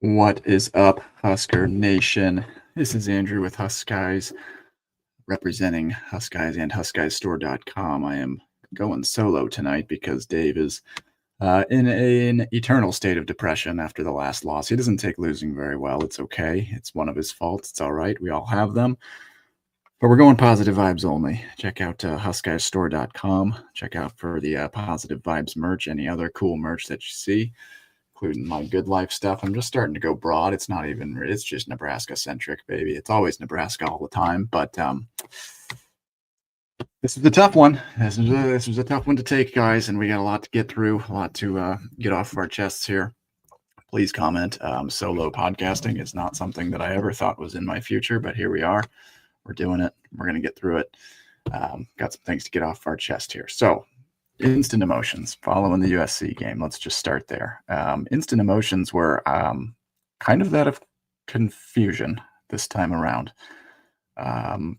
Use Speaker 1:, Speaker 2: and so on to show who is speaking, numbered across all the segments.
Speaker 1: What is up, Husker Nation? This is Andrew with Huskies, representing Huskies and HuskiesStore.com. I am going solo tonight because Dave is in an eternal state of depression after the last loss. He doesn't take losing very well. It's okay. It's one of his faults. It's all right. We all have them. But we're going positive vibes only. Check out HuskiesStore.com. Check out for the positive vibes merch, any other cool merch that you see, including my good life stuff. I'm just starting to go broad. It's just Nebraska centric, baby. It's always Nebraska all the time. But this is a tough one. This was a tough one to take, guys, and we got a lot to get through, a lot to get off of our chests here. Please comment. Solo podcasting is not something that I ever thought was in my future, but here we are. We're doing it. We're going to get through it. Got some things to get off our chest here. So, instant emotions following the USC game. Let's just start there. Instant emotions were kind of that of confusion this time around. I don't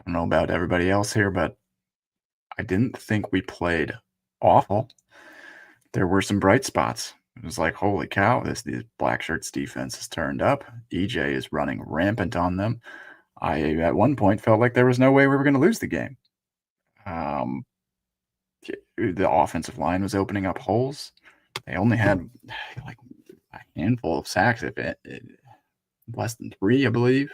Speaker 1: know about everybody else here, but I didn't think we played awful. There were some bright spots. It was like, holy cow, these Black Shirts defense has turned up. EJ is running rampant on them. I, at one point, felt like there was no way we were going to lose the game. The offensive line was opening up holes. They only had like a handful of sacks, less than 3, I believe.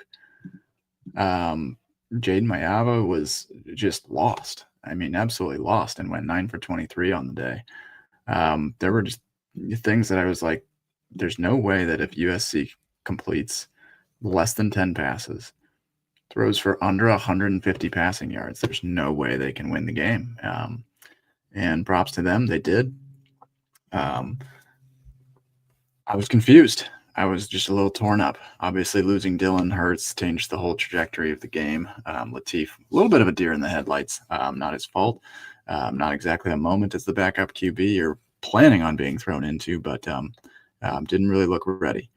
Speaker 1: Jaden Mayava was just lost. I mean, absolutely lost, and went 9 for 23 on the day. There were just things that I was like, there's no way that if USC completes less than 10 passes, throws for under 150 passing yards, there's no way they can win the game. And props to them, they did. I was confused. I was just a little torn up. Obviously, losing Dylan Hurts changed the whole trajectory of the game. Latif, a little bit of a deer in the headlights. Not his fault. Not exactly a moment as the backup QB you're planning on being thrown into, but didn't really look ready.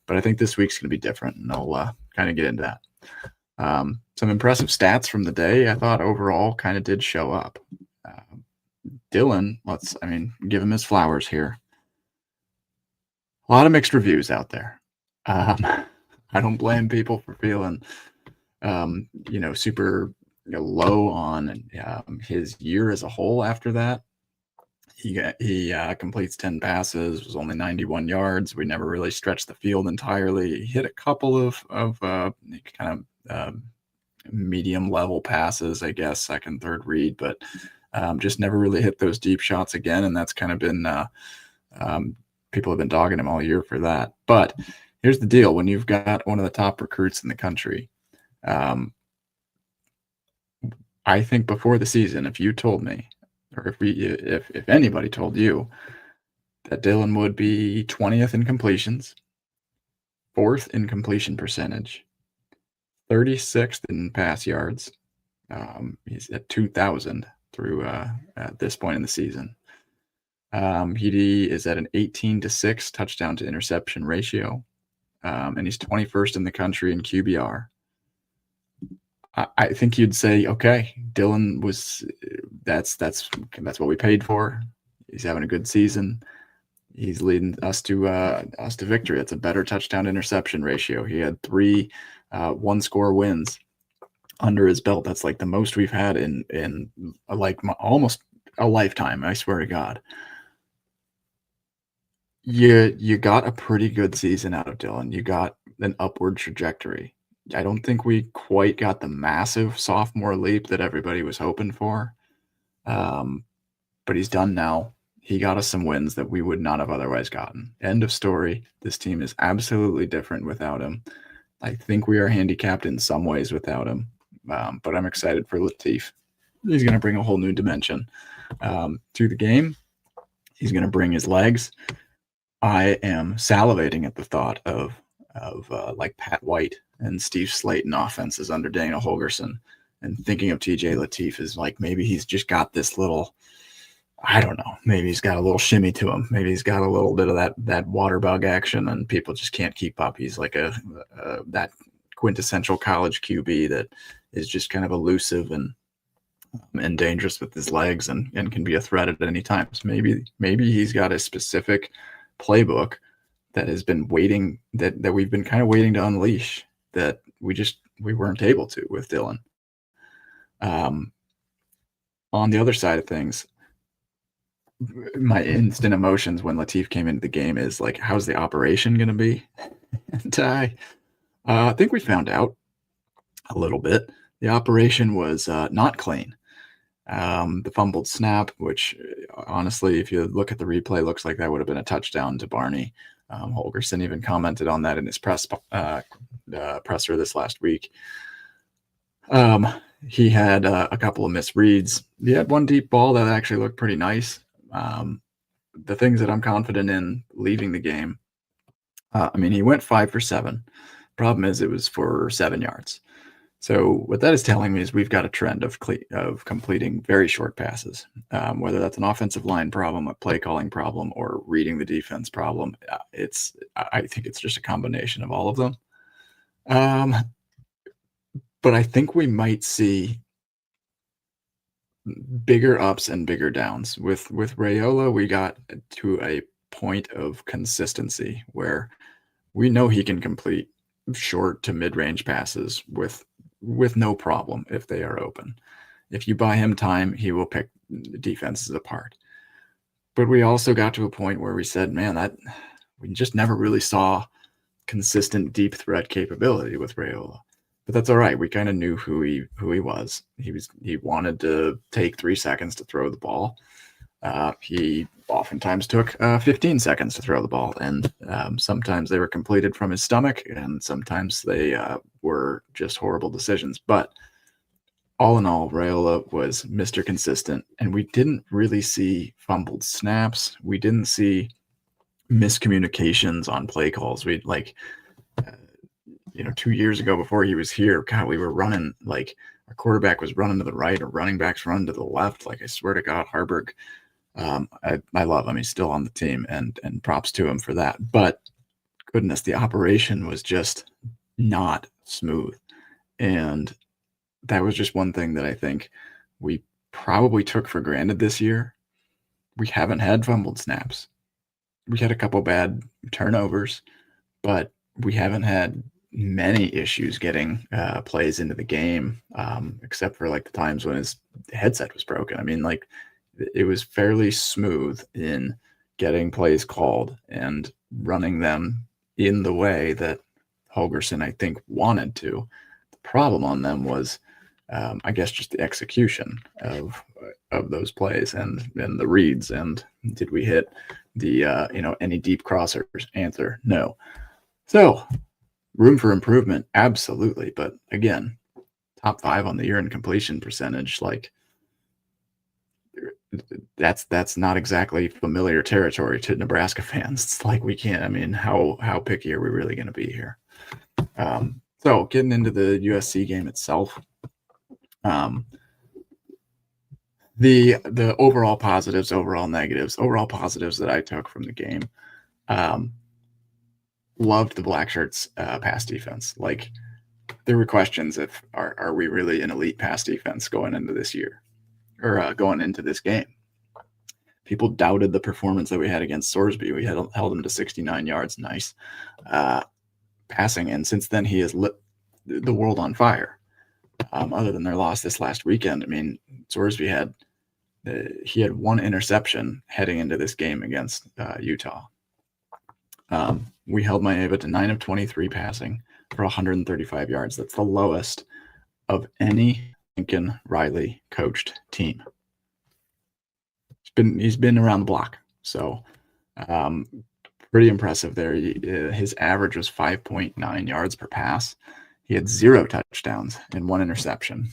Speaker 1: But I think this week's going to be different, and I'll kind of get into that. Some impressive stats from the day, I thought overall kind of did show up. Dylan, give him his flowers here. A lot of mixed reviews out there. I don't blame people for feeling, super low on his year as a whole after that. He completes 10 passes, was only 91 yards. We never really stretched the field entirely. He hit a couple of medium level passes, I guess, second, third read, but just never really hit those deep shots again. And that's kind of been, people have been dogging him all year for that. But here's the deal. When you've got one of the top recruits in the country, I think before the season, if you told me, or if anybody told you that Dylan would be 20th in completions, 4th in completion percentage, 36th in pass yards, he's at 2,000 through at this point in the season. He is at an 18-6 touchdown to interception ratio, and he's 21st in the country in QBR. I think you'd say, okay, Dylan was that's what we paid for. He's having a good season. He's leading us to victory. It's a better touchdown interception ratio. He had 3 one-score wins under his belt. That's like the most we've had in almost a lifetime. I swear to God. You got a pretty good season out of Dylan. You got an upward trajectory. I don't think we quite got the massive sophomore leap that everybody was hoping for. But he's done now. He got us some wins that we would not have otherwise gotten. End of story. This team is absolutely different without him. I think we are handicapped in some ways without him. But I'm excited for Latif. He's going to bring a whole new dimension to the game. He's going to bring his legs. I am salivating at the thought of like Pat White and Steve Slayton offenses under Dana Holgerson, and thinking of TJ Latif is like, maybe he's just got this little, I don't know, maybe he's got a little shimmy to him. Maybe he's got a little bit of that water bug action, and people just can't keep up. He's like that quintessential college QB that is just kind of elusive and dangerous with his legs and can be a threat at any time. So maybe he's got a specific playbook that has been waiting, that we've been kind of waiting to unleash, that we weren't able to with Dylan. Um, on the other side of things, my instant emotions when Latif came into the game is like, how's the operation going to be? And I think we found out a little bit. The operation was not clean. The fumbled snap, which honestly, if you look at the replay, looks like that would have been a touchdown to Barney. Holgerson even commented on that in his presser this last week. He had a couple of misreads. He had one deep ball that actually looked pretty nice. The things that I'm confident in leaving the game, he went 5 for 7. Problem is, it was for 7 yards. So what that is telling me is we've got a trend of completing very short passes, whether that's an offensive line problem, a play calling problem, or reading the defense problem. I think it's just a combination of all of them. But I think we might see bigger ups and bigger downs. With Raiola, we got to a point of consistency where we know he can complete short to mid-range passes with no problem if they are open. If you buy him time, he will pick defenses apart. But we also got to a point where we said, man, that we just never really saw consistent deep threat capability with Raiola. But that's all right. We kind of knew who he was. He wanted to take 3 seconds to throw the ball. He oftentimes took 15 seconds to throw the ball, and sometimes they were completed from his stomach, and sometimes they were just horrible decisions. But all in all, Raiola was Mr. Consistent, and we didn't really see fumbled snaps. We didn't see miscommunications on play calls. 2 years ago before he was here, God, we were running, like, our quarterback was running to the right, or running backs run to the left. Like, I swear to God, Harburg, I love him. He's still on the team, and props to him for that. But goodness, the operation was just not smooth. And that was just one thing that I think we probably took for granted this year. We haven't had fumbled snaps. We had a couple bad turnovers, but we haven't had many issues getting plays into the game, except for like the times when his headset was broken. I mean, like, it was fairly smooth in getting plays called and running them in the way that Holgerson, I think, wanted to. The problem on them was, I guess, just the execution of those plays and the reads. And did we hit the any deep crossers? Answer, no. So room for improvement, absolutely. But again, top 5 on the year in completion percentage, like, that's not exactly familiar territory to Nebraska fans. It's like, we can't. I mean, how picky are we really going to be here? So getting into the USC game itself, the overall positives, overall negatives, overall positives that I took from the game. Loved the Black Shirts pass defense. Like, there were questions if are we really an elite pass defense going into this year, or going into this game. People doubted the performance that we had against Sorsby. We had held him to 69 yards, nice passing, and since then he has lit the world on fire. Other than their loss this last weekend, I mean, Sorsby had 1 interception heading into this game against Utah. We held Maeva to 9 of 23 passing for 135 yards. That's the lowest of any Lincoln Riley coached team. He's been around the block, so pretty impressive there. His average was 5.9 yards per pass. He had 0 touchdowns and 1 interception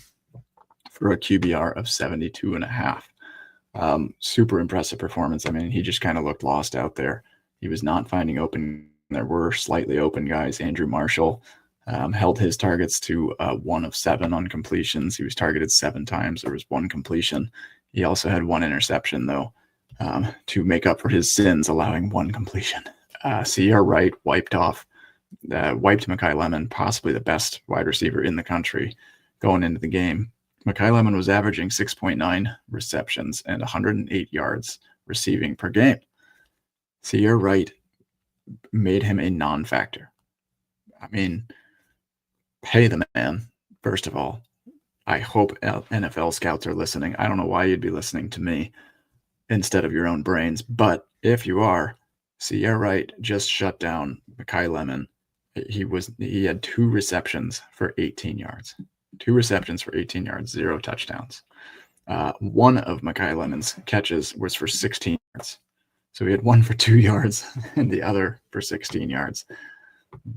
Speaker 1: for a QBR of 72.5. Super impressive performance. I mean, he just kind of looked lost out there. He was not finding open. There were slightly open guys. Andrew Marshall held his targets to 1 of 7 on completions. He was targeted 7 times. There was 1 completion. He also had 1 interception, though, to make up for his sins, allowing 1 completion. Sierra Wright wiped Mekhi Lemon, possibly the best wide receiver in the country going into the game. Mekhi Lemon was averaging 6.9 receptions and 108 yards receiving per game. Sierra Wright made him a non-factor. I mean, pay the man, first of all. I hope NFL scouts are listening. I don't know why you'd be listening to me instead of your own brains, but if you are, Sierra Wright just shut down Mekhi Lemon. He had 2 receptions for 18 yards. 2 receptions for 18 yards, 0 touchdowns. One of Mekhi Lemon's catches was for 16 yards. So he had one for 2 yards and the other for 16 yards.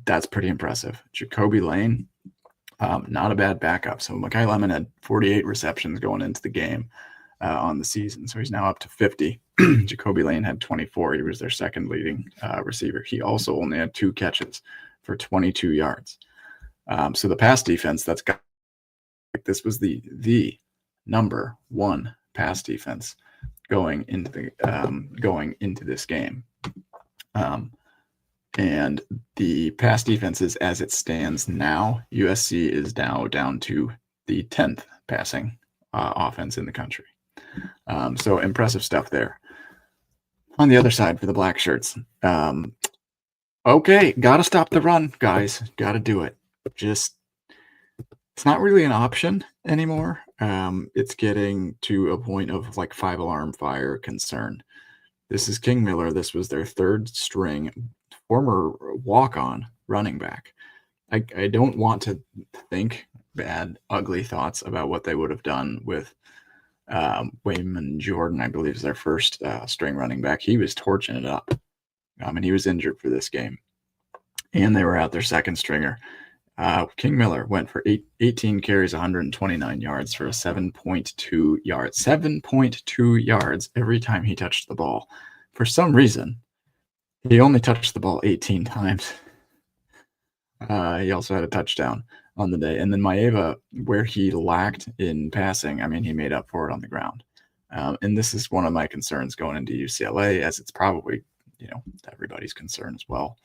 Speaker 1: That's pretty impressive. Jacoby Lane, not a bad backup. So Mekhi Lemon had 48 receptions going into the game on the season. So he's now up to 50. Jacoby Lane had 24. He was their second leading receiver. He also only had 2 catches for 22 yards. So the pass defense, this was the number 1 pass defense going into this game. And the pass defenses as it stands now, USC is now down to the 10th passing offense in the country. So impressive stuff there. On the other side for the black shirts, okay, got to stop the run, guys. Got to do it. It's not really an option anymore. It's getting to a point of like 5-alarm fire concern. This is King Miller. This was their 3rd string, former walk-on running back. I don't want to think bad, ugly thoughts about what they would have done with Wayman Jordan, I believe, is their first string running back. He was torching it up. And he was injured for this game. And they were out their second stringer. King Miller went for 18 carries, 129 yards for a 7.2 yards. 7.2 yards every time he touched the ball. For some reason, he only touched the ball 18 times. He also had a touchdown on the day. And then Maeva, where he lacked in passing, I mean, he made up for it on the ground. And this is one of my concerns going into UCLA, as it's probably, everybody's concern as well.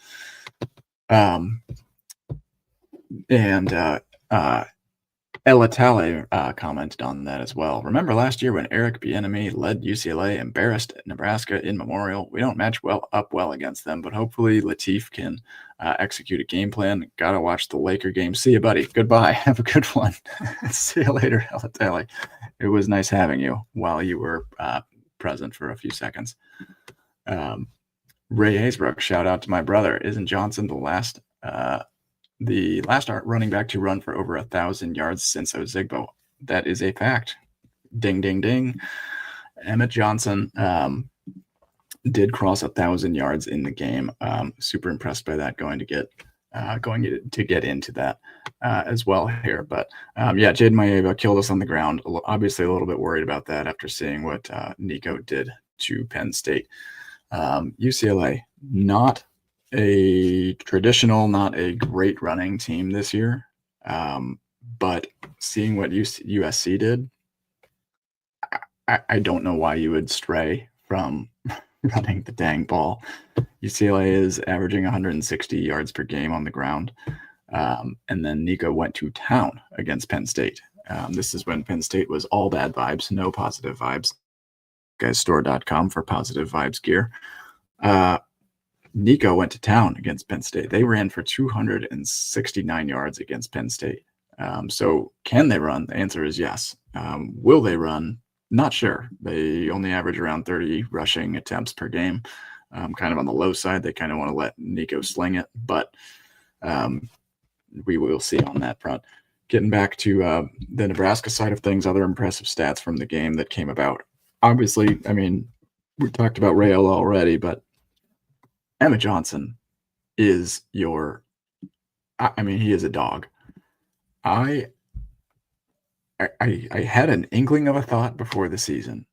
Speaker 1: Ella Talley commented on that as well. Remember last year when Eric Bieniemy led UCLA, embarrassed Nebraska in Memorial? We don't match up well against them, but hopefully Latif can execute a game plan. Gotta watch the Laker game. See you, buddy. Goodbye. Have a good one. See you later, Ella Talley. It was nice having you while you were present for a few seconds. Ray Haysbrook, shout out to my brother. Isn't Johnson the last running back to run for over 1,000 yards since Ozigbo? That is a fact. Ding, ding, ding. Emmett Johnson did cross 1,000 yards in the game. Super impressed by that. Going to get into that as well here. But Jade Maeva killed us on the ground. Obviously a little bit worried about that after seeing what Nico did to Penn State. UCLA, not a traditional, not a great running team this year. But seeing what USC did, I don't know why you would stray from running the dang ball. UCLA is averaging 160 yards per game on the ground. And then Nico went to town against Penn State. This is when Penn State was all bad vibes, no positive vibes. Guysstore.com for positive vibes gear. Nico went to town against Penn State. They ran for 269 yards against Penn State. So can they run? The answer is yes. Will they run? Not sure. They only average around 30 rushing attempts per game. Kind of on the low side. They kind of want to let Nico sling it, but we will see on that front. Getting back to the Nebraska side of things, other impressive stats from the game that came about. Obviously, I mean, we talked about Rayola already, but Emmett Johnson is he is a dog. I had an inkling of a thought before the season.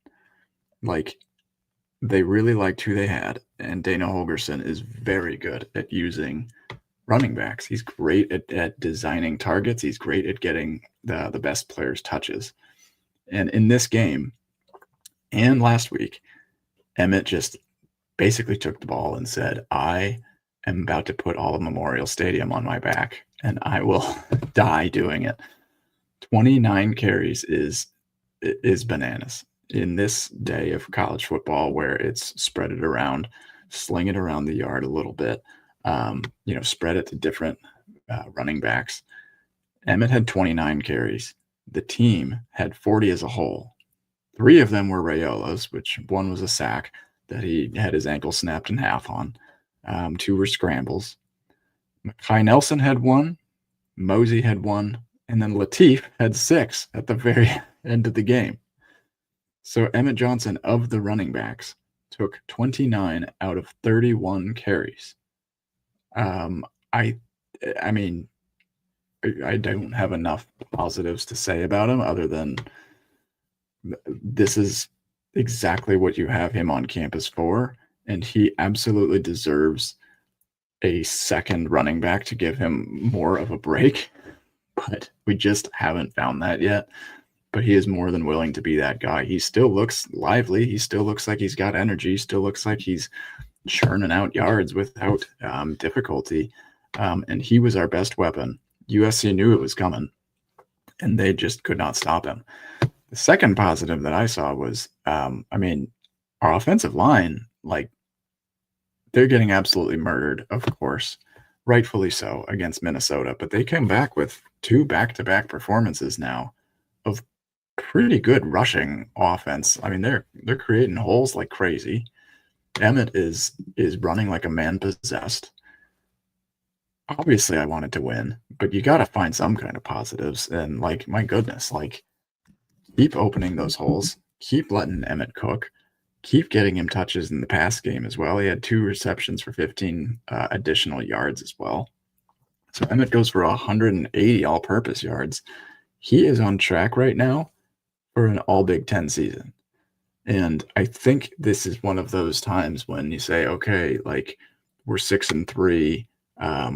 Speaker 1: Like, they really liked who they had, and Dana Holgerson is very good at using running backs. He's great at designing targets. He's great at getting the best players' touches. And in this game and last week, Emmett just basically took the ball and said, I am about to put all of Memorial Stadium on my back, and I will die doing it. 29 carries is bananas in this day of college football where it's spread it around sling it around the yard a little bit, spread it to different running backs. Emmett had 29 carries. The team had 40 as a whole. 3 of them were Rayola's, which one was a sack that he had his ankle snapped in half on. 2 were scrambles. Mekhi Nelson had 1. Mosey had 1. And then Latif had 6 at the very end of the game. So Emmett Johnson, of the running backs, took 29 out of 31 carries. I mean, I don't have enough positives to say about him other than this is exactly what you have him on campus for, and he absolutely deserves a second running back to give him more of a break, but we just haven't found that yet. But he is more than willing to be that guy. He still looks lively. He still looks like he's got energy. Still looks like he's churning out yards without difficulty. And he was our best weapon. USC knew it was coming, and they just could not stop him. The second positive that I saw was, our offensive line, they're getting absolutely murdered, of course, rightfully so, against Minnesota. But they came back with 2 back-to-back performances now of pretty good rushing offense. I mean, they're creating holes like crazy. Emmett is running like a man possessed. Obviously, I wanted to win, but you got to find some kind of positives. And my goodness, keep opening those holes, keep letting Emmett cook, keep getting him touches in the pass game as well. He had 2 receptions for 15 additional yards as well. So Emmett goes for 180 all-purpose yards. He is on track right now for an all Big Ten season. And I think this is one of those times when you say, okay, we're 6-3,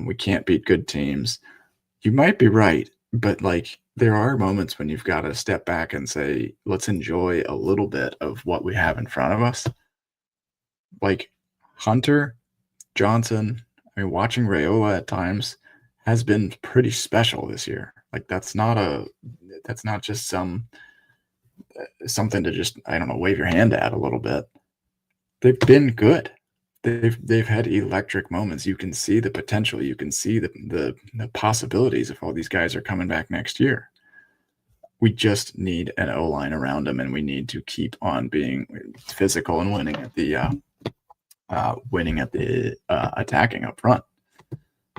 Speaker 1: we can't beat good teams. You might be right, but there are moments when you've got to step back and say, let's enjoy a little bit of what we have in front of us. Hunter, Johnson, watching Rayola at times has been pretty special this year. That's not just something to just, wave your hand at a little bit. They've been good. They've had electric moments. You can see the potential. You can see the possibilities if all these guys are coming back next year. We just need an O-line around them, and we need to keep on being physical and winning at the attacking up front.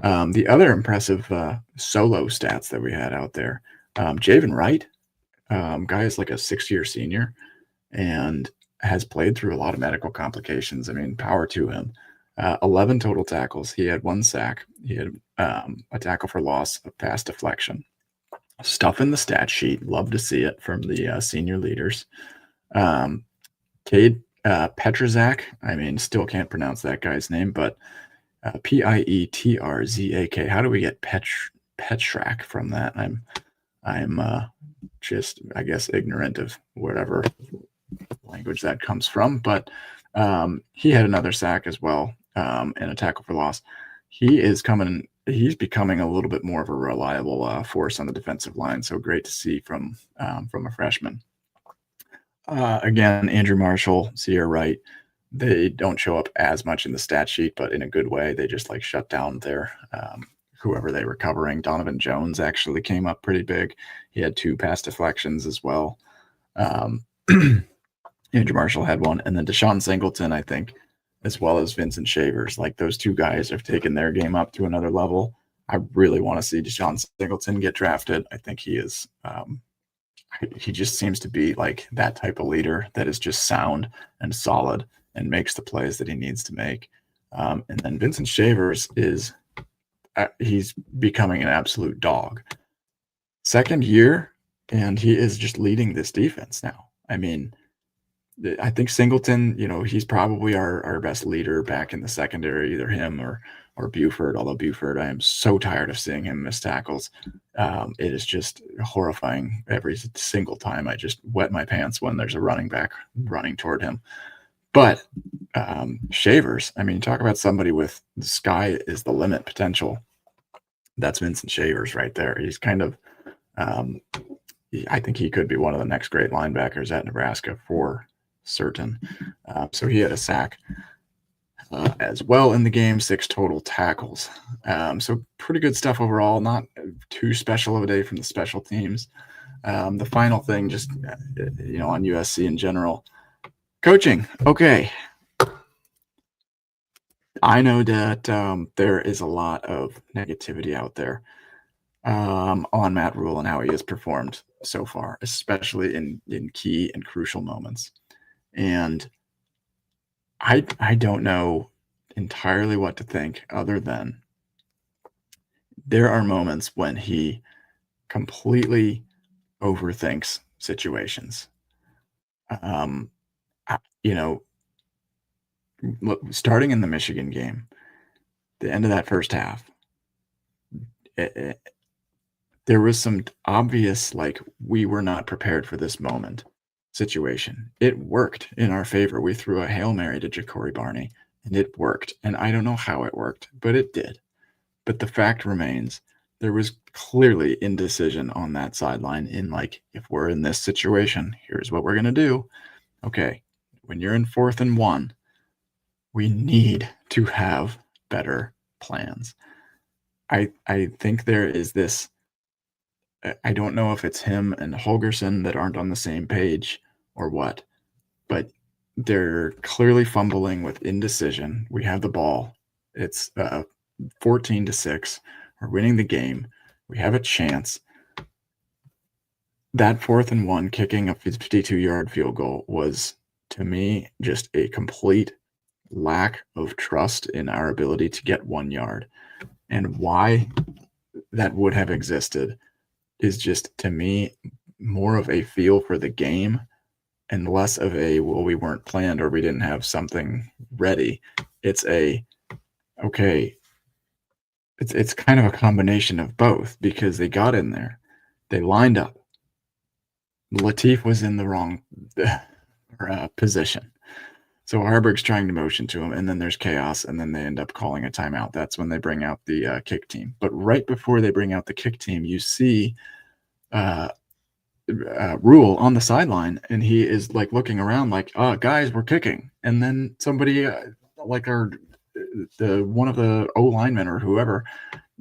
Speaker 1: The other impressive solo stats that we had out there, Javen Wright, guy is like a 6-year senior and has played through a lot of medical complications. Power to him. 11 total tackles. He had 1 sack. He had a tackle for loss, a pass deflection. Stuff in the stat sheet. Love to see it from the senior leaders. Cade Petrzak. Still can't pronounce that guy's name, but Pietrzak. How do we get Petrzak from that? I'm just, I guess, ignorant of whatever language that comes from, but he had another sack as well, and a tackle for loss. He's becoming a little bit more of a reliable force on the defensive line. So great to see from a freshman. Again, Andrew Marshall, Sierra Wright, they don't show up as much in the stat sheet, but in a good way. They just shut down their whoever they were covering. Donovan Jones actually came up pretty big. He had 2 pass deflections as well. Andrew Marshall had 1, and then Deshaun Singleton, I think, as well as Vincent Shavers. Those 2 guys have taken their game up to another level. I really want to see Deshaun Singleton get drafted. I think he is. He just seems to be that type of leader that is just sound and solid and makes the plays that he needs to make. And then Vincent Shavers he's becoming an absolute dog. 2nd year, and he is just leading this defense now. I think Singleton, he's probably our best leader back in the secondary, either him or Buford. Although Buford, I am so tired of seeing him miss tackles. It is just horrifying every single time. I just wet my pants when there's a running back running toward him. But Shavers, talk about somebody with the sky is the limit potential. That's Vincent Shavers right there. He's kind of, I think he could be one of the next great linebackers at Nebraska for certain. So he had a sack. as well in the game, 6 total tackles. So pretty good stuff overall. Not too special of a day from the special teams. The final thing, just on USC in general, coaching. Okay, I know that there is a lot of negativity out there on Matt Rule and how he has performed so far, especially in key and crucial moments. And I don't know entirely what to think other than there are moments when he completely overthinks situations. Um, you know, starting in the Michigan game, the end of that first half, it, there was some obvious, like, we were not prepared for this moment situation. It worked in our favor. We threw a Hail Mary to Ja'Cory Barney, and it worked. And I don't know how it worked, but it did. But the fact remains, there was clearly indecision on that sideline in, like, if we're in this situation, here's what we're going to do. Okay, when you're in 4th and 1, we need to have better plans. I think there is this. I don't know if it's him and Holgerson that aren't on the same page or what, but they're clearly fumbling with indecision. We have the ball. It's 14-6. We're winning the game. We have a chance. That 4th and 1 kicking a 52-yard field goal was, to me, just a complete lack of trust in our ability to get 1 yard. And why that would have existed is just, to me, more of a feel for the game and less of a, well, we weren't planned or we didn't have something ready. It's it's kind of a combination of both, because they got in there, they lined up. Latif was in the wrong position. So Harburg's trying to motion to him, and then there's chaos, and then they end up calling a timeout. That's when they bring out the kick team. But right before they bring out the kick team, you see Rule on the sideline, and he is like looking around like, guys, we're kicking. And then somebody like one of the O linemen or whoever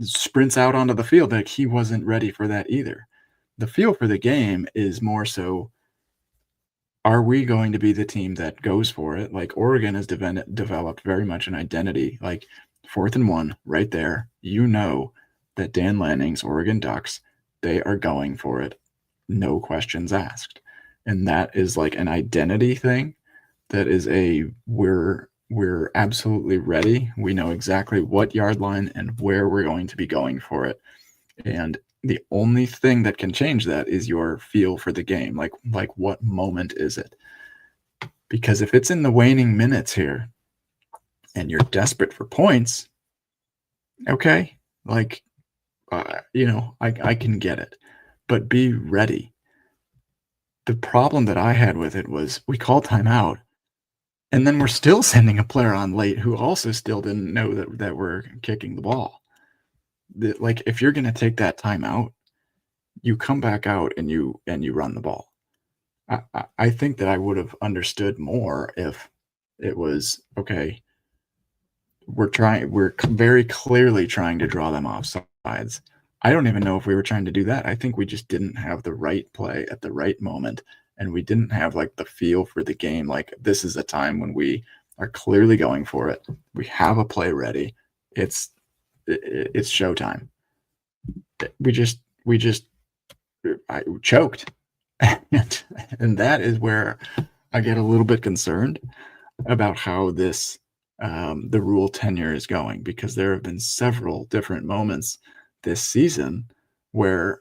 Speaker 1: sprints out onto the field. Like, he wasn't ready for that either. The feel for the game is more so, are we going to be the team that goes for it? Like, Oregon has developed very much an identity. Like, 4th and 1 right there, that Dan Lanning's Oregon Ducks, they are going for it, no questions asked. And that is like an identity thing. That is we're absolutely ready. We know exactly what yard line and where we're going to be going for it. And the only thing that can change that is your feel for the game. Like what moment is it? Because if it's in the waning minutes here and you're desperate for points, okay, like, I can get it, but be ready. The problem that I had with it was we called timeout, and then we're still sending a player on late who also still didn't know that we're kicking the ball. Like, if you're going to take that timeout, you come back out and you run the ball. I think that I would have understood more if it was, okay, we're very clearly trying to draw them off sides. I don't even know if we were trying to do that. I think we just didn't have the right play at the right moment, and we didn't have like the feel for the game. Like, this is a time when we are clearly going for it. We have a play ready. It's showtime. I choked. And that is where I get a little bit concerned about how this the Rule tenure is going, because there have been several different moments this season where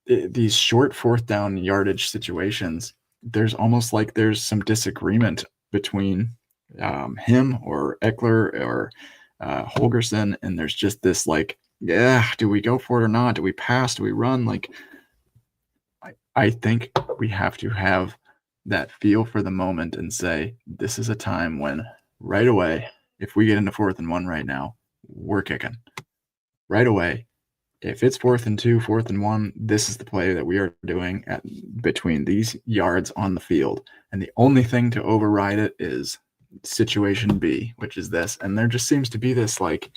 Speaker 1: these short 4th down yardage situations, there's almost like there's some disagreement between him or Eckler or Holgerson, and there's just this like, yeah, do we go for it or not? Do we pass? Do we run? Like, I think we have to have that feel for the moment and say, this is a time when right away, if we get into 4th and 1 right now, we're kicking right away. If it's 4th and 2, 4th and 1, this is the play that we are doing between these yards on the field. And the only thing to override it is situation B, which is this. And there just seems to be this like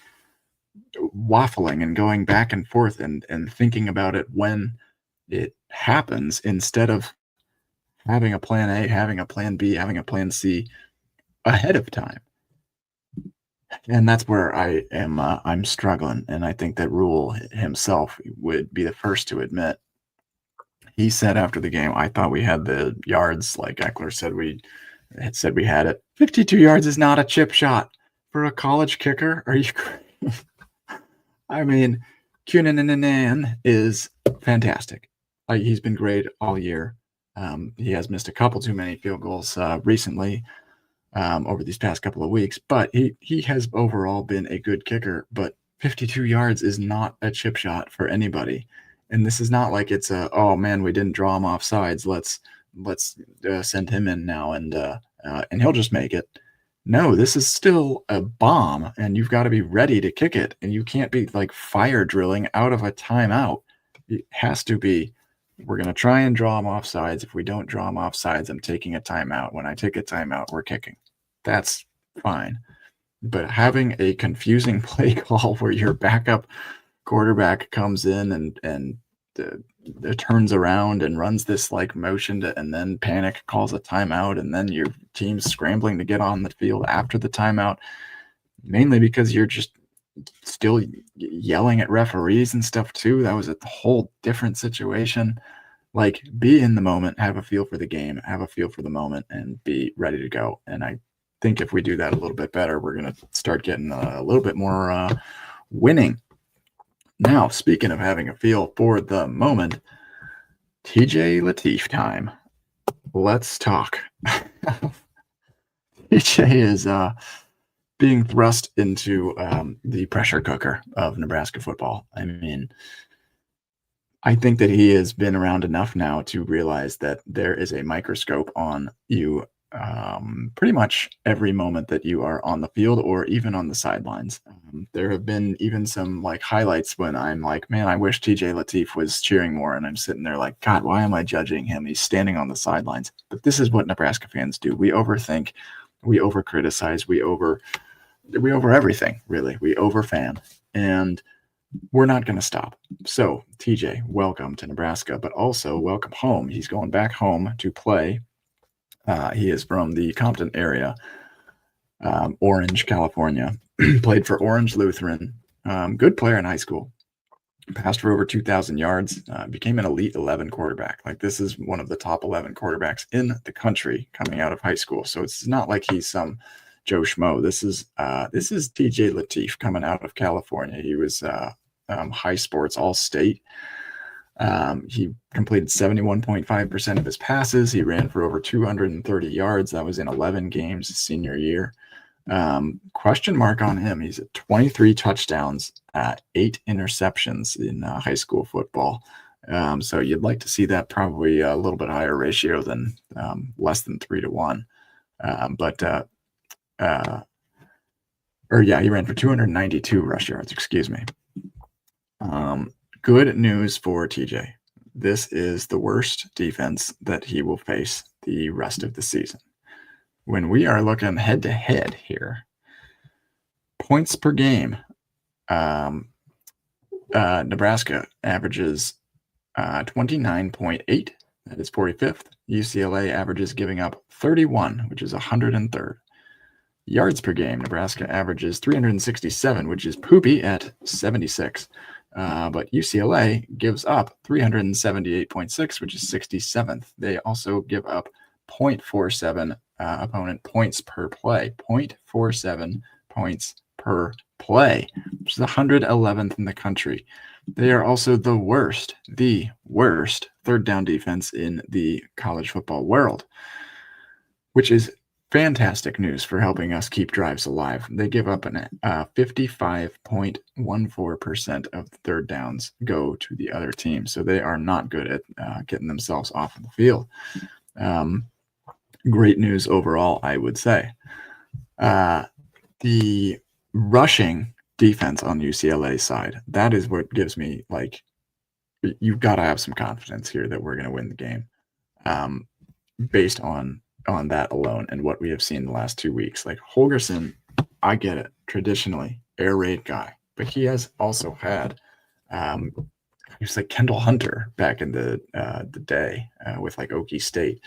Speaker 1: waffling and going back and forth and thinking about it when it happens instead of having a plan A, having a plan B, having a plan C ahead of time. And that's where I am. I'm struggling, and I think that Rule himself would be the first to admit. He said after the game, "I thought we had the yards, like Eckler said we had it. 52 yards is not a chip shot for a college kicker. Are you crazy?" I mean, Cunanan is fantastic. Like he's been great all year. He has missed a couple too many field goals recently over these past couple of weeks, but he has overall been a good kicker. But 52 yards is not a chip shot for anybody, and this is not like it's a oh man we didn't draw him off sides. Let's send him in now and he'll just make it. No, this is still a bomb, and you've got to be ready to kick it, and you can't be like fire drilling out of a timeout. It has to be, we're going to try and draw them off sides. If we don't draw them off sides, I'm taking a timeout. When I take a timeout, we're kicking. That's fine. But having a confusing play call where your backup quarterback comes in and turns around and runs this like motion and then panic calls a timeout, and then your team's scrambling to get on the field after the timeout, mainly because you're just still yelling at referees and stuff too. That was a whole different situation. Like, be in the moment, have a feel for the game, have a feel for the moment, and be ready to go. And I think if we do that a little bit better, we're going to start getting a little bit more winning. Now, speaking of having a feel for the moment, TJ Lateef time. Let's talk. TJ is being thrust into the pressure cooker of Nebraska football. I mean, I think that he has been around enough now to realize that there is a microscope on you pretty much every moment that you are on the field or even on the sidelines. There have been even some like highlights when I'm like, man, I wish TJ Lateef was cheering more. And I'm sitting there like, God, why am I judging him? He's standing on the sidelines. But this is what Nebraska fans do. We overthink, we over criticize, we over everything, really. We over fan. And we're not going to stop. So, TJ, welcome to Nebraska, but also welcome home. He's going back home to play. He is from the Compton area, Orange, California. Played for Orange Lutheran. Good player in high school. Passed for over 2,000 yards. Became an Elite 11 quarterback. Like, this is one of the top 11 quarterbacks in the country coming out of high school. So it's not like he's some Joe Schmo. This is TJ Lateef coming out of California. He was high sports all-state. He completed 71.5% of his passes. He ran for over 230 yards. That was in 11 games his senior year. Question mark on him. He's at 23 touchdowns, 8 interceptions in high school football. So you'd like to see that probably a little bit higher ratio than less than 3-1. He ran for 292 rush yards, excuse me. Good news for TJ. This is the worst defense that he will face the rest of the season. When we are looking head to head here, points per game, Nebraska averages 29.8. That is 45th. UCLA averages giving up 31, which is 103rd. Yards per game, Nebraska averages 367, which is poopy at 76. But UCLA gives up 378.6, which is 67th. They also give up 0.47 opponent points per play, 0.47 points per play, which is 111th in the country. They are also the worst third down defense in the college football world, which is fantastic news for helping us keep drives alive. They give up 55.14% of the third downs go to the other team. So they are not good at getting themselves off of the field. Great news overall, I would say. The rushing defense on UCLA's side, that is what gives me, like, you've got to have some confidence here that we're going to win the game based on on that alone and what we have seen the last 2 weeks. Like Holgerson, I get it, traditionally air raid guy, but he has also had he was like Kendall Hunter back in the day with like Okie State.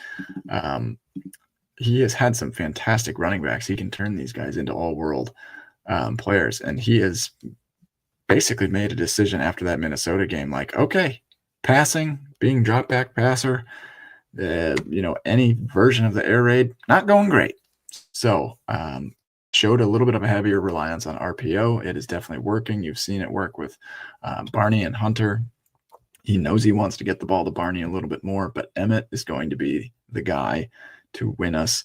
Speaker 1: He has had some fantastic running backs. He can turn these guys into all world players, and he has basically made a decision after that Minnesota game, like, okay, passing, being drop back passer, any version of the air raid, not going great. So showed a little bit of a heavier reliance on RPO. It is definitely working. You've seen it work with Barney and Hunter. He knows he wants to get the ball to Barney a little bit more, but Emmett is going to be the guy to win us.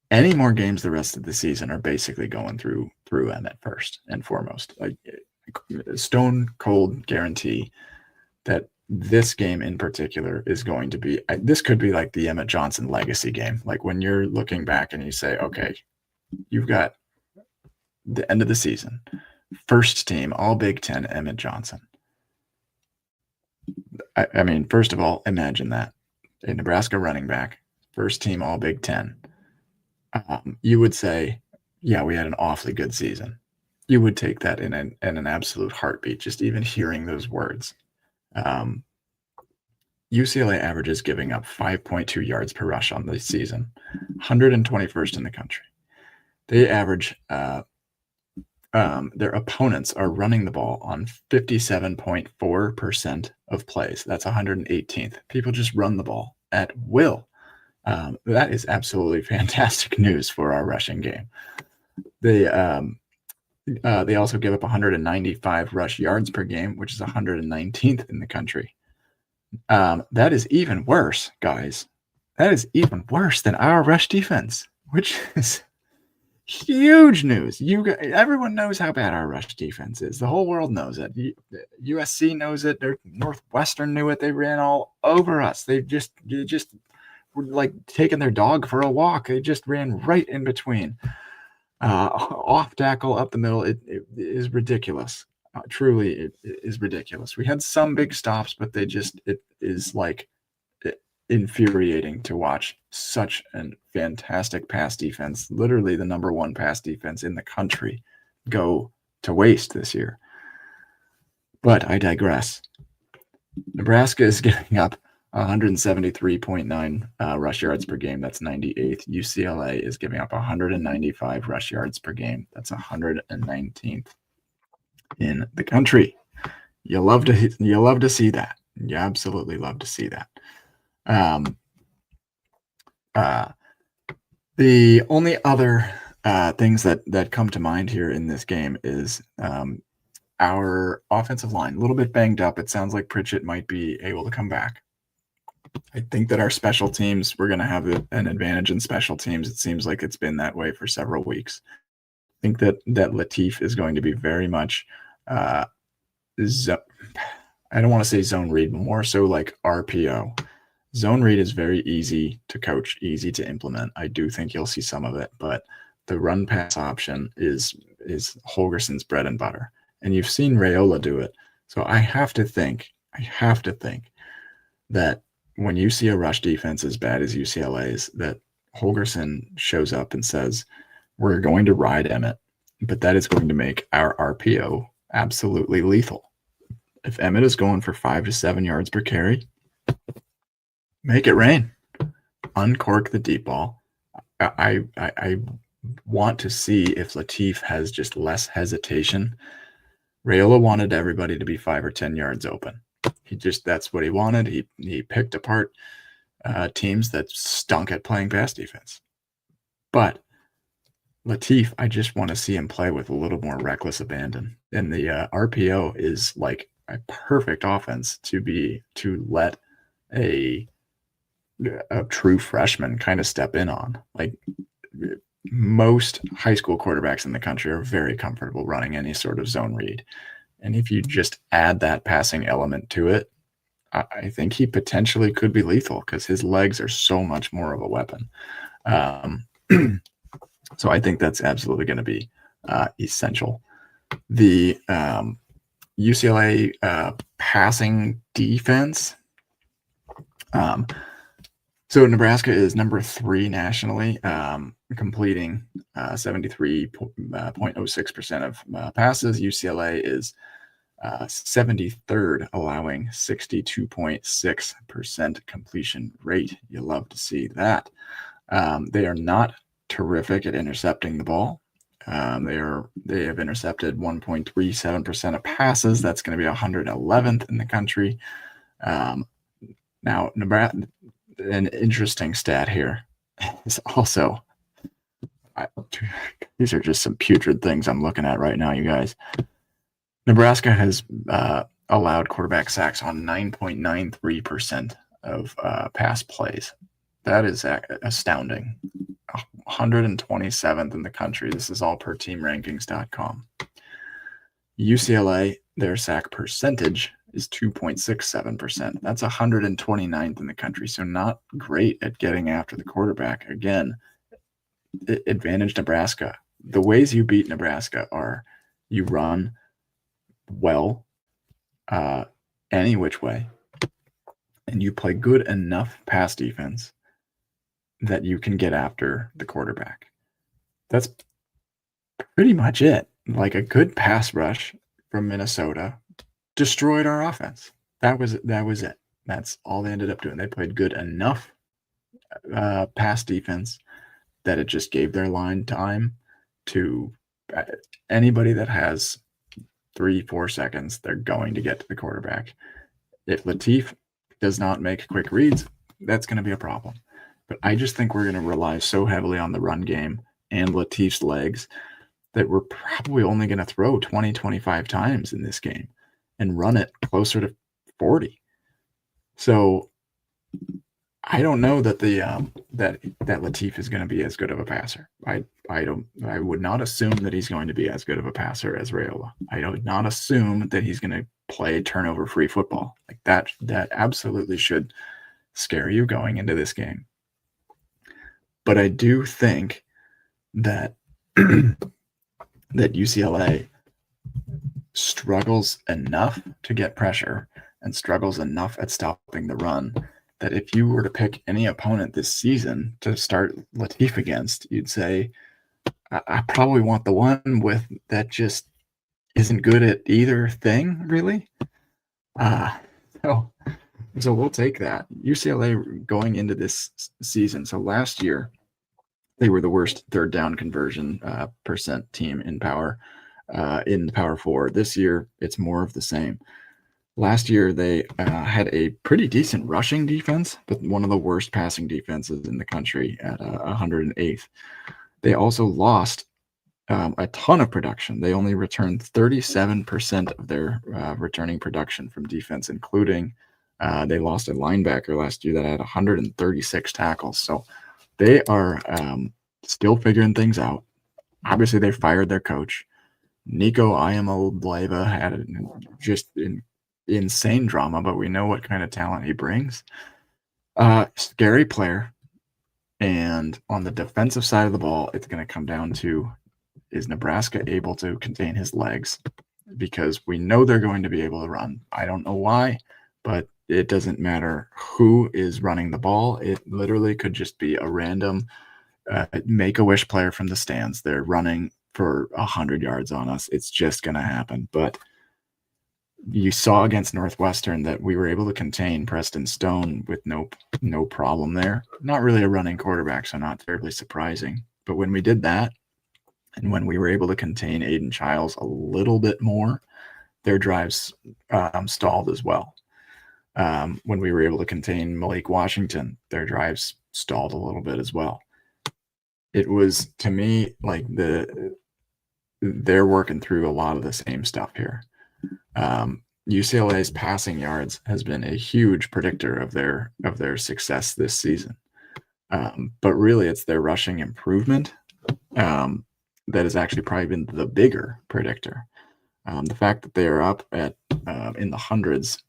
Speaker 1: Any more games the rest of the season are basically going through Emmett first and foremost. Like stone cold guarantee that this game in particular is going to be, this could be like the Emmett Johnson legacy game. Like when you're looking back and you say, okay, you've got the end of the season, first team, all Big Ten, Emmett Johnson. I mean, first of all, imagine that. A Nebraska running back, first team, all Big Ten. You would say, yeah, we had an awfully good season. You would take that in an absolute heartbeat, just even hearing those words. UCLA averages giving up 5.2 yards per rush on the season, 121st in the country. They average their opponents are running the ball on 57.4% of plays. That's 118th. People just run the ball at will. That is absolutely fantastic news for our rushing game. They also give up 195 rush yards per game, which is 119th in the country. That is even worse, guys. That is even worse than our rush defense, which is huge news. Everyone knows how bad our rush defense is. The whole world knows it. USC knows it. Northwestern knew it. They ran all over us. They just were like taking their dog for a walk. They just ran right in between. Off tackle, up the middle. It is ridiculous. Truly, it is ridiculous. We had some big stops, but it is like infuriating to watch such a fantastic pass defense, literally the number one pass defense in the country, go to waste this year. But I digress. Nebraska is giving up 173.9 rush yards per game. That's 98th. UCLA is giving up 195 rush yards per game. That's 119th in the country. You love to see that. You absolutely love to see that. The only other things that come to mind here in this game is our offensive line, a little bit banged up. It sounds like Pritchett might be able to come back. I think that our special teams, we're going to have an advantage in special teams. It seems like it's been that way for several weeks. I think that Latif is going to be very much, I don't want to say zone read, but more so like RPO. Zone read is very easy to coach, easy to implement. I do think you'll see some of it, but the run pass option is Holgerson's bread and butter. And you've seen Raiola do it. So I have to think that when you see a rush defense as bad as UCLA's, that Holgerson shows up and says, we're going to ride Emmett, but that is going to make our RPO absolutely lethal. If Emmett is going for 5 to 7 yards per carry, make it rain. Uncork the deep ball. I want to see if Latif has just less hesitation. Raiola wanted everybody to be 5 or 10 yards open. That's what he wanted. He picked apart teams that stunk at playing pass defense. But Latif, I just want to see him play with a little more reckless abandon. And the RPO is like a perfect offense to let a true freshman kind of step in on. Like most high school quarterbacks in the country are very comfortable running any sort of zone read. And if you just add that passing element to it, I think he potentially could be lethal because his legs are so much more of a weapon. So I think that's absolutely going to be essential. The UCLA passing defense, So Nebraska is number 3 nationally, completing 73.06% of passes. UCLA is 73rd, allowing 62.6% completion rate. You love to see that. They are not terrific at intercepting the ball. They have intercepted 1.37% of passes. That's going to be 111th in the country. Now, Nebraska, an interesting stat here is also these are just some putrid things I'm looking at right now, you guys. Nebraska has allowed quarterback sacks on 9.93% of pass plays. That is astounding. 127th in the country. This is all per teamrankings.com. UCLA, their sack percentage is 2.67%. That's 129th in the country. So not great at getting after the quarterback. Again, advantage Nebraska. The ways you beat Nebraska are you run well, any which way, and you play good enough pass defense that you can get after the quarterback. That's pretty much it. Like a good pass rush from Minnesota destroyed our offense. That was it. That's all they ended up doing. They played good enough pass defense that it just gave their line time to anybody that has 3-4 seconds, they're going to get to the quarterback. If Latif does not make quick reads, that's going to be a problem. But I just think we're going to rely so heavily on the run game and Latif's legs that we're probably only going to throw 20, 25 times in this game and run it closer to 40. So I don't know that that Latif is going to be as good of a passer. I would not assume that he's going to be as good of a passer as Raiola. I would not assume that he's going to play turnover-free football. Like that absolutely should scare you going into this game. But I do think that that UCLA struggles enough to get pressure and struggles enough at stopping the run that if you were to pick any opponent this season to start Latif against, you'd say, I probably want the one with that just isn't good at either thing, really. So we'll take that. UCLA going into this season. So last year, they were the worst third down conversion percent team in Power 4. This year, it's more of the same. Last year, they had a pretty decent rushing defense, but one of the worst passing defenses in the country at 108th. They also lost a ton of production. They only returned 37% of their returning production from defense, including they lost a linebacker last year that had 136 tackles. So they are still figuring things out. Obviously, they fired their coach. Nico Iamaleava had just an insane drama, but we know what kind of talent he brings. Scary player. And on the defensive side of the ball, it's going to come down to, is Nebraska able to contain his legs? Because we know they're going to be able to run. I don't know why, but it doesn't matter who is running the ball. It literally could just be a random Make-A-Wish player from the stands. They're running for 100 yards on us. It's just going to happen. But you saw against Northwestern that we were able to contain Preston Stone with no problem there. Not really a running quarterback, so not terribly surprising. But when we did that, and when we were able to contain Aiden Childs a little bit more, their drives stalled as well. When we were able to contain Malik Washington, their drives stalled a little bit as well. It was, to me, like they're working through a lot of the same stuff here. UCLA's passing yards has been a huge predictor of their success this season. But really, it's their rushing improvement that has actually probably been the bigger predictor. The fact that they are up at in the hundreds,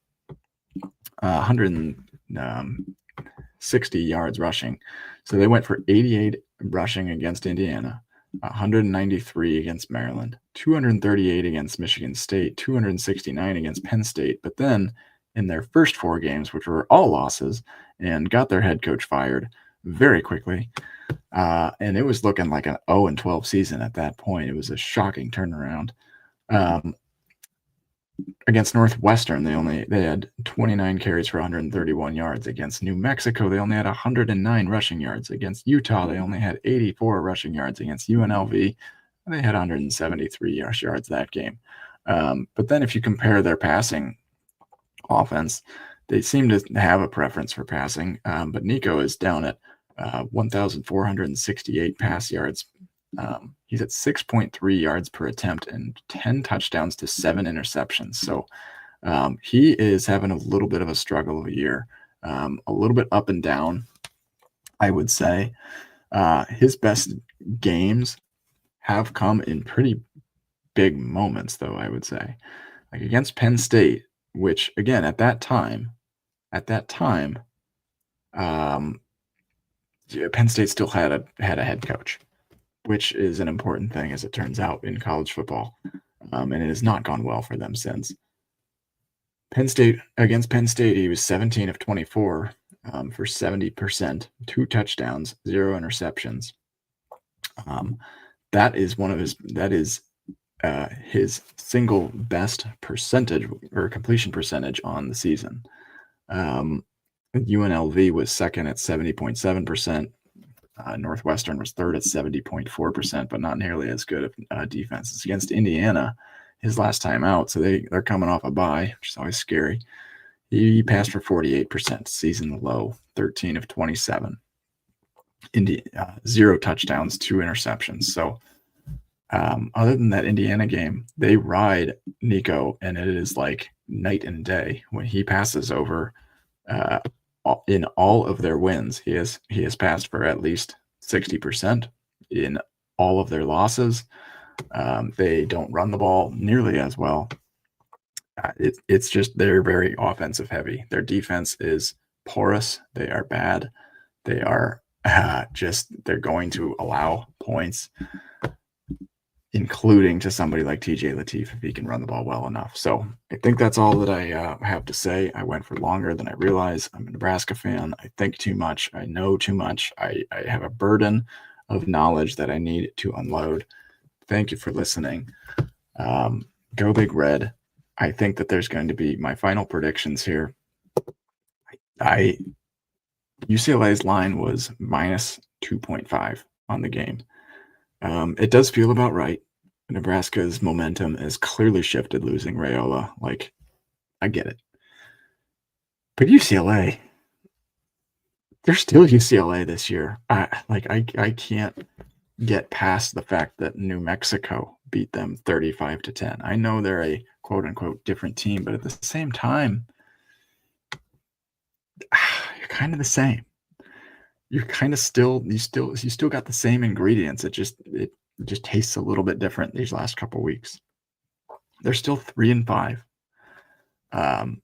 Speaker 1: 160 yards rushing. So they went for 88 rushing against Indiana, 193 against Maryland, 238 against Michigan State, 269 against Penn State. But then in their first 4 games, which were all losses, and got their head coach fired very quickly. And it was looking like an 0-12 season at that point. It was a shocking turnaround. Against Northwestern, they had 29 carries for 131 yards. Against New Mexico, they only had 109 rushing yards. Against Utah, they only had 84 rushing yards. Against UNLV, they had 173 rush yards that game. But then if you compare their passing offense, they seem to have a preference for passing. But Nico is down at 1,468 pass yards. He's at 6.3 yards per attempt and 10 touchdowns to 7 interceptions. So he is having a little bit of a struggle of a year, a little bit up and down, I would say. His best games have come in pretty big moments, though, I would say. Like against Penn State, which, again, at that time, Penn State still had a head coach, which is an important thing, as it turns out, in college football. And it has not gone well for them since. Against Penn State, he was 17 of 24 for 70%, 2 touchdowns, 0 interceptions. That is his single best percentage or completion percentage on the season. UNLV was second at 70.7%. Northwestern was third at 70.4%, but not nearly as good of defenses. Against Indiana, his last time out, so they're coming off a bye, which is always scary. He passed for 48%, season low, 13 of 27. 0 touchdowns, 2 interceptions. So other than that Indiana game, they ride Nico, and it is like night and day. When he passes over in all of their wins, he has passed for at least 60%. In all of their losses, they don't run the ball nearly as well. It's just they're very offensive heavy. Their defense is porous. They are bad. They are they're going to allow points, including to somebody like TJ Lateef if he can run the ball well enough. So I think that's all that I have to say. I went for longer than I realized. I'm a Nebraska fan. I think too much. I know too much. I have a burden of knowledge that I need to unload. Thank you for listening. Go Big Red. I think that there's going to be my final predictions here. UCLA's line was minus 2.5 on the game. It does feel about right. Nebraska's momentum has clearly shifted losing Raiola. Like, I get it. But UCLA, they're still UCLA this year. I can't get past the fact that New Mexico beat them 35-10. I know they're a quote unquote different team, but at the same time, you're kind of the same. You're kind of still got the same ingredients. It just tastes a little bit different these last couple weeks. They're still 3-5. I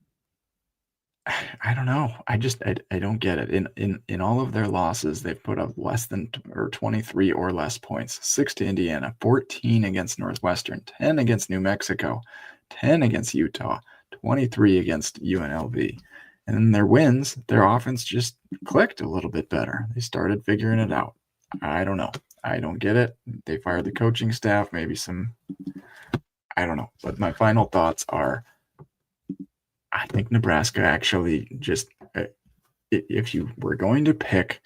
Speaker 1: don't know. I don't get it. In all of their losses, they've put up less than or 23 or less points. 6 to Indiana, 14 against Northwestern, 10 against New Mexico, 10 against Utah, 23 against UNLV. And in their wins, their offense just clicked a little bit better. They started figuring it out. I don't know. I don't get it. They fired the coaching staff, maybe I don't know. But my final thoughts are, I think Nebraska actually just, if you were going to pick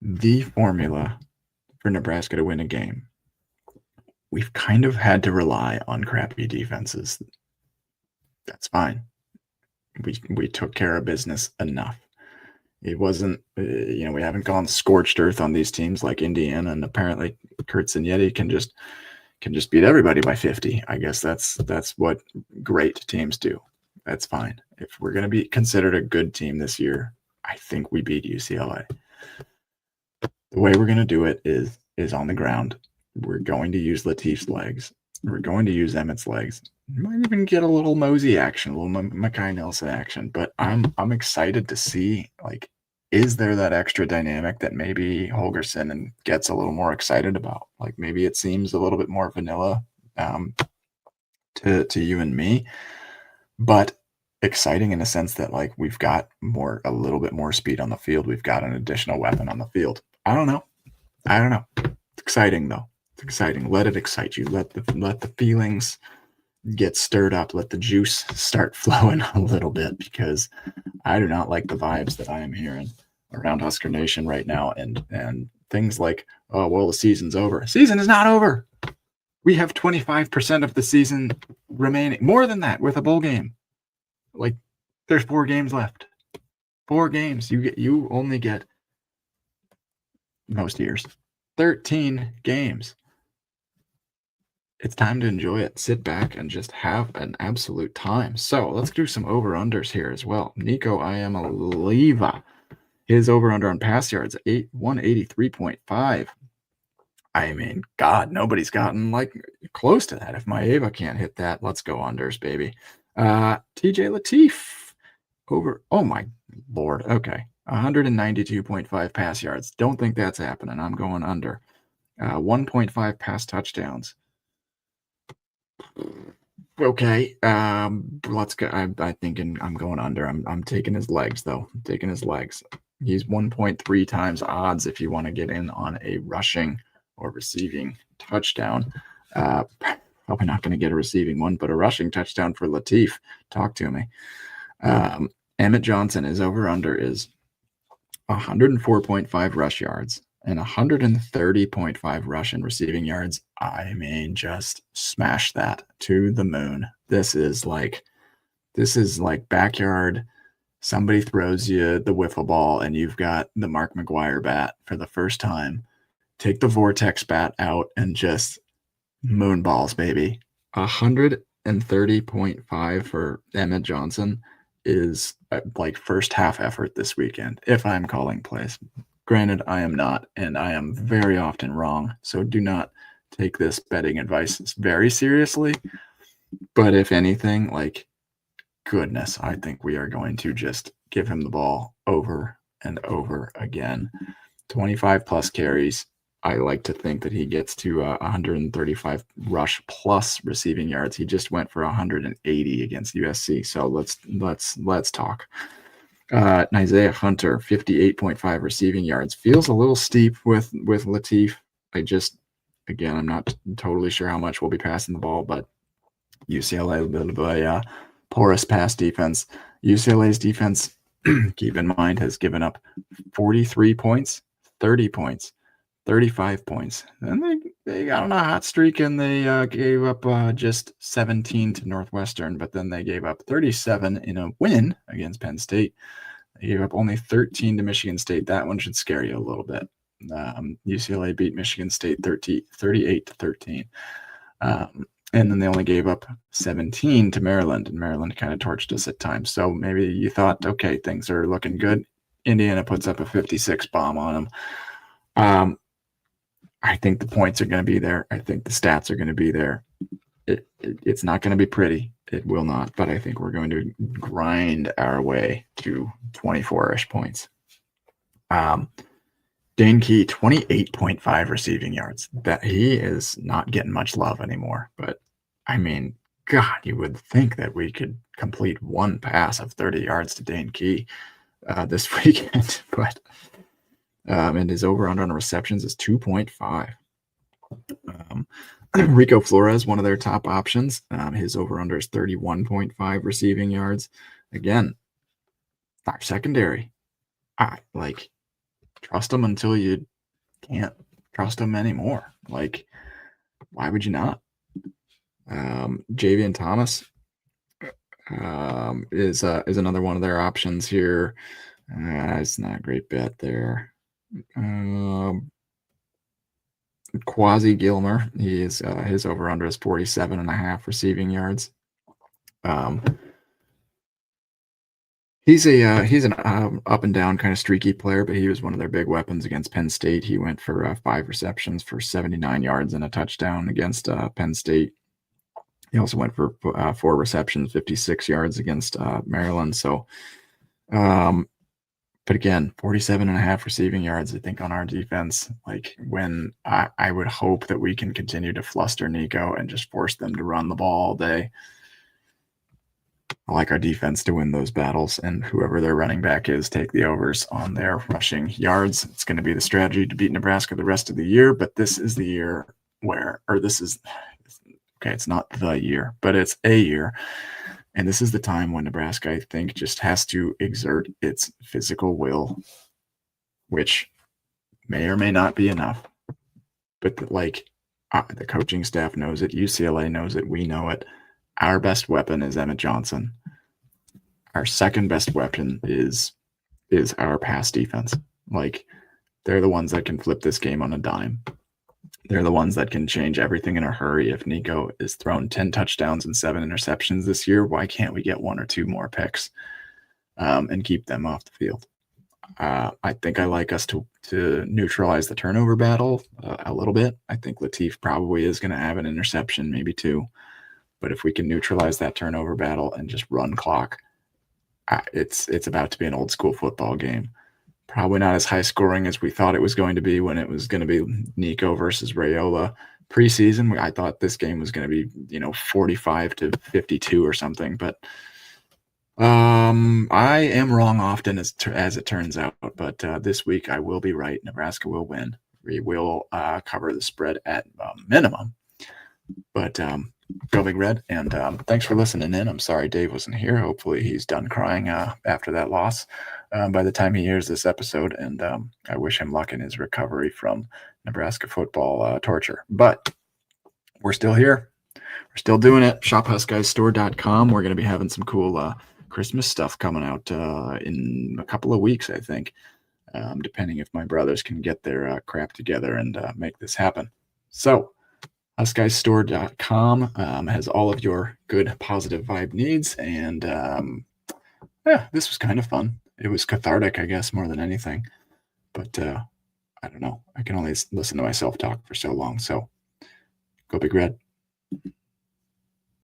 Speaker 1: the formula for Nebraska to win a game, we've kind of had to rely on crappy defenses. That's fine. We took care of business enough. It wasn't, we haven't gone scorched earth on these teams like Indiana, and apparently Kurt Signetti can just beat everybody by 50. I guess that's what great teams do. That's fine. If we're going to be considered a good team this year, I think we beat UCLA. The way we're going to do it is on the ground. We're going to use Lateef's legs. We're going to use Emmett's legs. We might even get a little Mosey action, a little Makai Nelson action. But I'm excited to see, like, is there that extra dynamic that maybe Holgerson and gets a little more excited about? Like, maybe it seems a little bit more vanilla to you and me. But exciting in a sense that like we've got a little bit more speed on the field. We've got an additional weapon on the field. I don't know. It's exciting though. It's exciting. Let it excite you. Let the feelings get stirred up. Let the juice start flowing a little bit, because I do not like the vibes that I am hearing around Husker Nation right now, and things like, oh well, the season's over. Season is not over. We have 25% of the season remaining. More than that with a bowl game. Like, there's 4 games left. 4 games. You only get, most years, 13 games. It's time to enjoy it. Sit back and just have an absolute time. So let's do some over-unders here as well. Nico Iamaleava, his over-under on pass yards, 183.5. I mean, God, nobody's gotten like close to that. If Maeva can't hit that, let's go unders, baby. TJ Lateef over. Oh my Lord. Okay. 192.5 pass yards. Don't think that's happening. I'm going under. 1.5 pass touchdowns. Okay. Let's go. I'm thinking I'm going under. I'm taking his legs though. I'm taking his legs. He's 1.3 times odds if you want to get in on a rushing or receiving touchdown. Probably not going to get a receiving one, but a rushing touchdown for Lateef. Talk to me. Emmett Johnson, his over-under is 104.5 rush yards and 130.5 rush and receiving yards. I mean, just smash that to the moon. This is like backyard. Somebody throws you the wiffle ball and you've got the Mark McGuire bat for the first time. Take the Vortex bat out and just moon balls, baby. 130.5 for Emmett Johnson is like first half effort this weekend, if I'm calling plays. Granted, I am not, and I am very often wrong, so do not take this betting advice very seriously. But if anything, like, goodness, I think we are going to just give him the ball over and over again. 25 plus carries. I like to think that he gets to 135 rush plus receiving yards. He just went for 180 against USC. So let's talk. Isaiah Hunter, 58.5 receiving yards. Feels a little steep with Lateef. Again, I'm not totally sure how much we'll be passing the ball, but UCLA, a bit of a porous pass defense. UCLA's defense, keep in mind, has given up 43 points, 30 points, 35 points. Then they got on a hot streak and they gave up just 17 to Northwestern, but then they gave up 37 in a win against Penn State. They gave up only 13 to Michigan State. That one should scare you a little bit. UCLA beat Michigan State 38 to 13. And then they only gave up 17 to Maryland, and Maryland kind of torched us at times. So maybe you thought, okay, things are looking good. Indiana puts up a 56 bomb on them. I think the points are going to be there. I think the stats are going to be there. It's not going to be pretty. It will not. But I think we're going to grind our way to 24-ish points. Dane Key, 28.5 receiving yards. That he is not getting much love anymore. But, I mean, God, you would think that we could complete one pass of 30 yards to Dane Key this weekend. But and his over-under on receptions is 2.5. Rico Flores, one of their top options. His over-under is 31.5 receiving yards. Again, our secondary. Trust them until you can't trust them anymore. Like, why would you not? Javian Thomas is another one of their options here. It's not a great bet there. Quasi Gilmer, his over-under is 47.5 receiving yards. He's an up and down kind of streaky player, but he was one of their big weapons against Penn State. He went for 5 receptions for 79 yards and a touchdown against Penn State. He also went for 4 receptions, 56 yards against Maryland. So, but again, 47.5 receiving yards, I think, on our defense. Like, when I would hope that we can continue to fluster Nico and just force them to run the ball all day. I like our defense to win those battles, and whoever their running back is, take the overs on their rushing yards. It's going to be the strategy to beat Nebraska the rest of the year, but this is the year where, or this is, okay, it's not the year, but it's a year. And this is the time when Nebraska, I think, just has to exert its physical will, which may or may not be enough. But the coaching staff knows it. UCLA knows it. We know it. Our best weapon is Emmett Johnson. Our second best weapon is our pass defense. Like, they're the ones that can flip this game on a dime. They're the ones that can change everything in a hurry. If Nico is thrown 10 touchdowns and 7 interceptions this year, why can't we get 1 or 2 more picks and keep them off the field? I think I like us to neutralize the turnover battle a little bit. I think Latif probably is going to have an interception, maybe 2. But if we can neutralize that turnover battle and just run clock, it's about to be an old school football game. Probably not as high scoring as we thought it was going to be when it was going to be Nico versus Rayola preseason. I thought this game was going to be, 45-52 or something, but I am wrong often as it turns out. But this week I will be right. Nebraska will win. We will cover the spread at minimum. But go Big Red, and thanks for listening in. I'm sorry Dave wasn't here. Hopefully he's done crying after that loss by the time he hears this episode, and I wish him luck in his recovery from Nebraska football torture. But we're still here. We're still doing it. ShopHuskGuysStore.com. We're going to be having some cool Christmas stuff coming out in a couple of weeks, I think, depending if my brothers can get their crap together and make this happen. So HuskGuysStore.com has all of your good positive vibe needs, and this was kind of fun. It was cathartic, I guess, more than anything. But I don't know. I can only listen to myself talk for so long. So go Big Red.